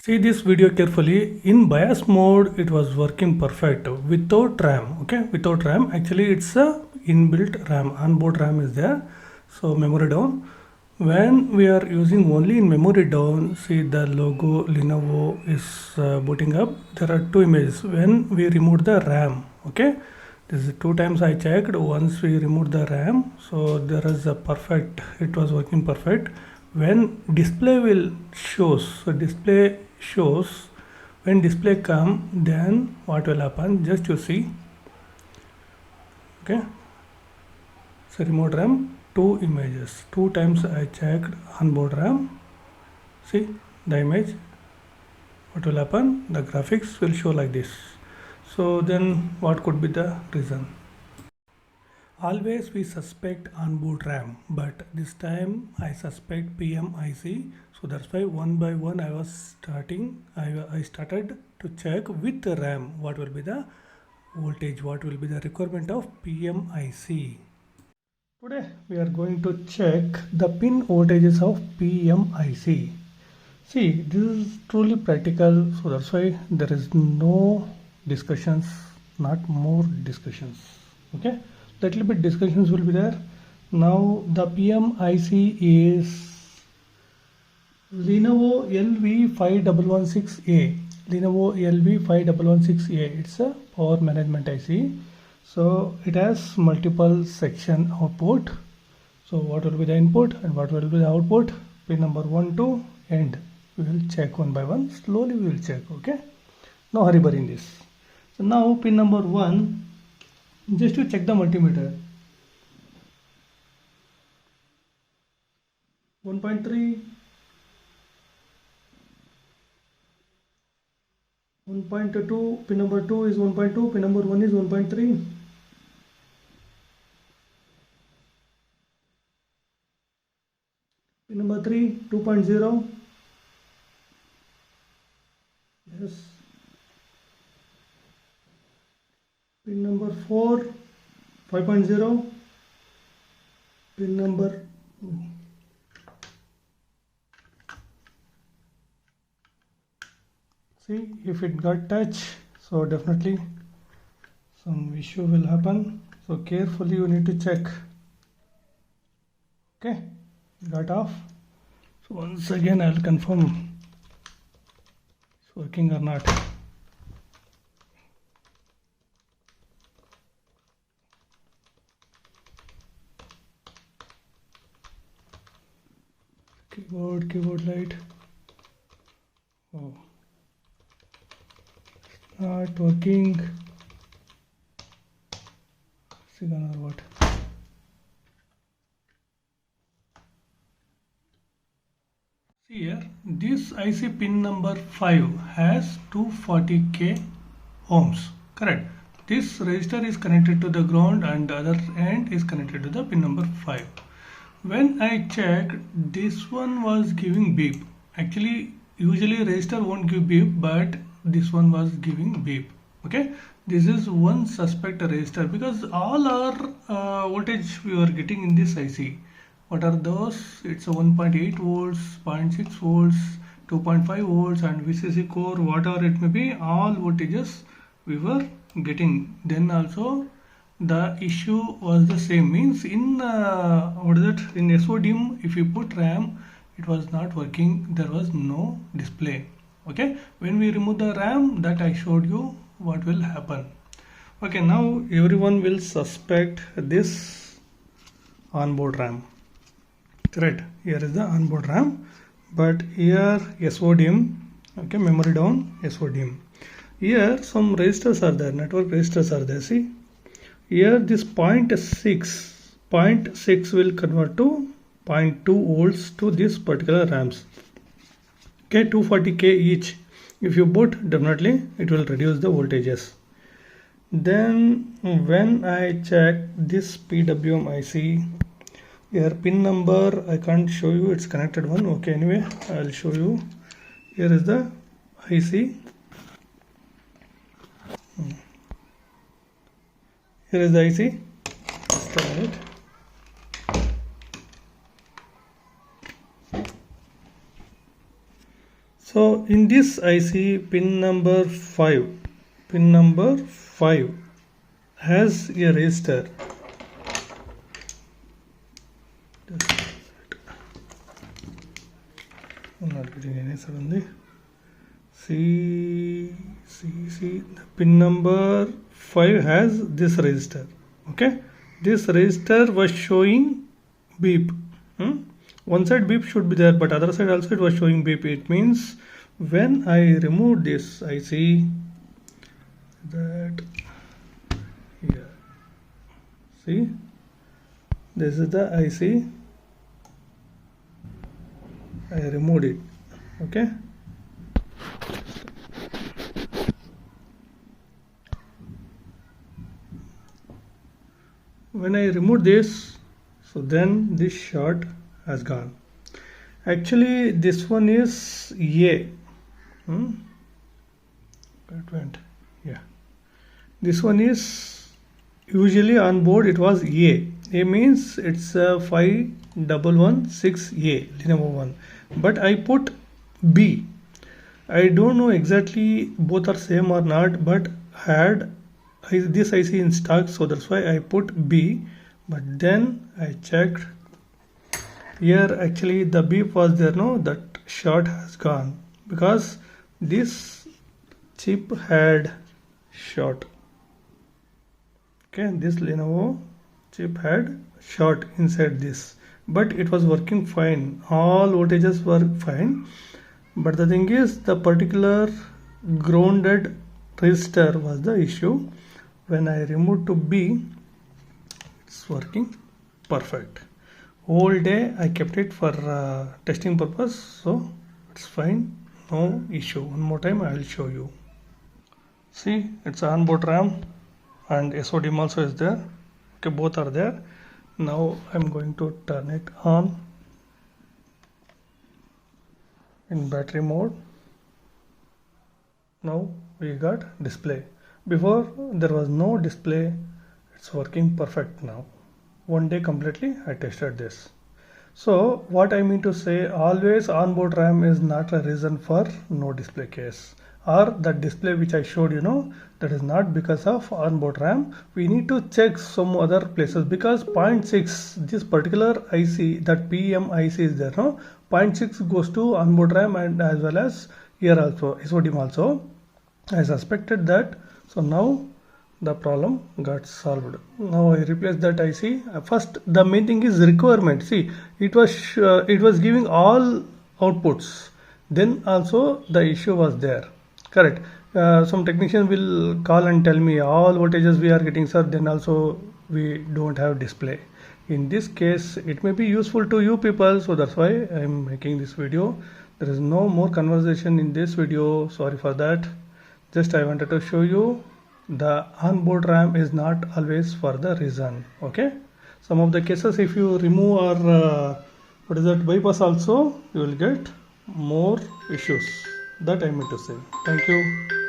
See this video carefully. In BIOS mode, it was working perfect without RAM. Okay, without RAM. Actually, it's a inbuilt RAM. Onboard RAM is there. So memory down. When we are using only in memory down, see the logo Lenovo is booting up. There are two images. When we remove the RAM, okay, this is two times I checked. Once we remove the RAM, so there is a perfect. It was working perfect. When display will shows, so display shows. When display come, then what will happen? Just you see. Okay. So remote RAM. Two images, two times I checked onboard RAM. See the image, what will happen? The graphics will show like this. So then what could be the reason? Always we suspect onboard RAM, but this time I suspect PMIC. So that's why one by one I started to check with the RAM what will be the voltage, what will be the requirement of PMIC. Today we are going to check the pin voltages of PMIC. See, this is truly practical, so that's why there is no discussions, not more discussions. Okay, little bit discussions will be there. Now the PMIC is Lenovo LV5116A. Lenovo LV5116A. It's a power management IC. So it has multiple section output. So what will be the input and what will be the output? Pin number 1 to end. We will check one by one. Slowly we will check. Okay. No hurry in this. So now pin number 1. Just to check the multimeter. 1.3. 1.2, pin number 2 is 1.2, pin number 1 is 1.3. Pin number 3, 2.0. Yes. Pin number 4, 5.0. Pin number see, if it got touch, so definitely some issue will happen. So carefully you need to check. Okay, got off. So once again I will confirm it's working or not. Keyboard light. Oh. Not working. Signal or what? See here, this IC pin number 5 has 240k ohms. Correct. This resistor is connected to the ground and the other end is connected to the pin number 5. When I checked, this one was giving beep. Actually, usually resistor won't give beep, but this one was giving beep. Okay, this is one suspect resistor because all our voltage we are getting in this IC. What are those? It's a 1.8 volts, 0.6 volts, 2.5 volts and VCC core, whatever it may be, all voltages we were getting. Then also the issue was the same, means in what is it, in SODIMM if you put RAM, it was not working, there was no display. Okay, when we remove the RAM, that I showed you what will happen. Okay, now everyone will suspect this onboard RAM. Correct, here is the onboard RAM, but here SODIMM. Okay, memory down, SODIMM. Here some resistors are there, network resistors are there. See, here this 0.6 will convert to 0.2 volts to this particular RAMs. Okay, 240k each. If you put, definitely it will reduce the voltages. Then when I check this PWM IC, here pin number I can't show you, it's connected one. Okay, anyway I'll show you. Here is the IC. Here is the IC. Start it. So Now in this IC pin number 5 has a register. I'm not getting any suddenly. See, the pin number 5 has this register. Okay, this register was showing beep. One side beep should be there, but other side also it was showing beep. It means when I remove this, I see that here. See, this is the IC. I removed it. Okay. When I remove this, so then this short has gone. Actually, this one is A. That went. Yeah. This one is usually on board. It was A. A means it's a 5116A Lenovo one. But I put B. I don't know exactly both are same or not, but had this IC in stock, so that's why I put B. But then I checked here, actually the beep was there, no, that short has gone because this chip had short. Okay, this Lenovo chip had short inside this, but it was working fine. All voltages were fine, but the thing is the particular grounded resistor was the issue. When I removed to B, it's working perfect. Whole day I kept it for testing purpose, so it's fine, no issue. One more time I will show you. See, it's onboard RAM and SODIMM also is there. Okay, both are there. Now I'm going to turn it on in battery mode. Now we got display. Before there was no display. It's working perfect now. One day completely I tested this. So what I mean to say, always onboard RAM is not a reason for no display case, or that display which I showed, that is not because of onboard RAM. We need to check some other places because 0.6, this particular IC, that PMIC is there, no, 0.6 goes to onboard RAM and as well as here also SODIMM also. I suspected that, so now the problem got solved. Now I replace that IC. First, the main thing is requirement. See, it was giving all outputs. Then also the issue was there. Correct. Some technician will call and tell me all voltages we are getting, sir. Then also we don't have display. In this case, it may be useful to you people, so that's why I am making this video. There is no more conversation in this video. Sorry for that. Just I wanted to show you the onboard RAM is not always for the reason. Okay, some of the cases if you remove or bypass also, you will get more issues. That I mean to say. Thank you.